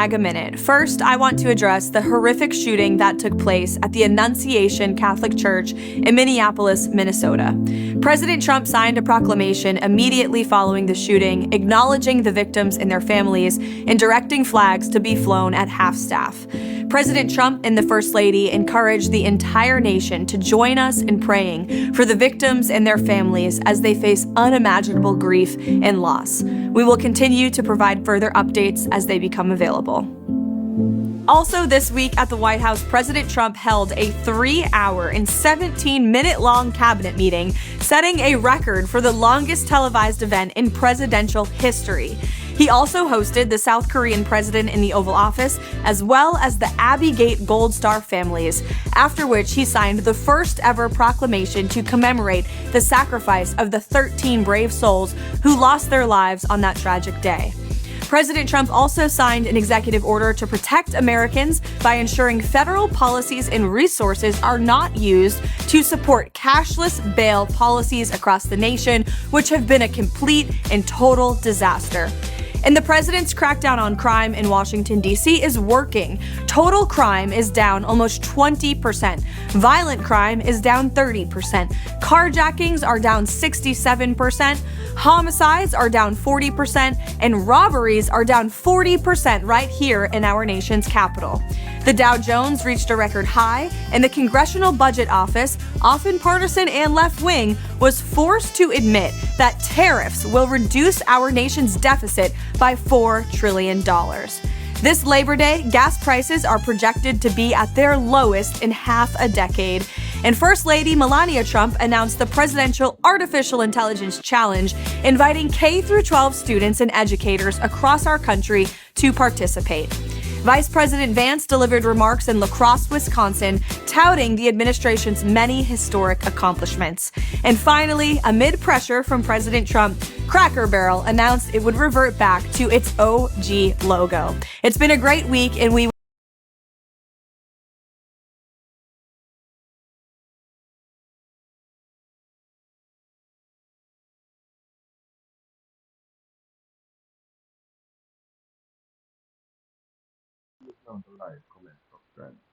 A minute. First, I want to address the horrific shooting that took place at the Annunciation Catholic Church in Minneapolis, Minnesota. President Trump signed a proclamation immediately following the shooting, acknowledging the victims and their families and directing flags to be flown at half-staff. President Trump and the First Lady encouraged the entire nation to join us in praying for the victims and their families as they face unimaginable grief and loss. We will continue to provide further updates as they become available. Also this week at the White House, President Trump held a 3-hour and 17-minute-long cabinet meeting, setting a record for the longest televised event in presidential history. He also hosted the South Korean president in the Oval Office, as well as the Abbey Gate Gold Star families, after which he signed the first ever proclamation to commemorate the sacrifice of the 13 brave souls who lost their lives on that tragic day. President Trump also signed an executive order to protect Americans by ensuring federal policies and resources are not used to support cashless bail policies across the nation, which have been a complete and total disaster. And the president's crackdown on crime in Washington, D.C. is working. Total crime is down almost 20%. Violent crime is down 30%. Carjackings are down 67%. Homicides are down 40%. And robberies are down 40% right here in our nation's capital. The Dow Jones reached a record high, and the Congressional Budget Office, often partisan and left-wing, was forced to admit that tariffs will reduce our nation's deficit by $4 trillion. This Labor Day, gas prices are projected to be at their lowest in half a decade. And First Lady Melania Trump announced the Presidential Artificial Intelligence Challenge, inviting K-12 students and educators across our country to participate. Vice President Vance delivered remarks in La Crosse, Wisconsin, touting the administration's many historic accomplishments. And finally, amid pressure from President Trump, Cracker Barrel announced it would revert back to its OG logo. It's been a great week, and we Non live, comment, subscribe.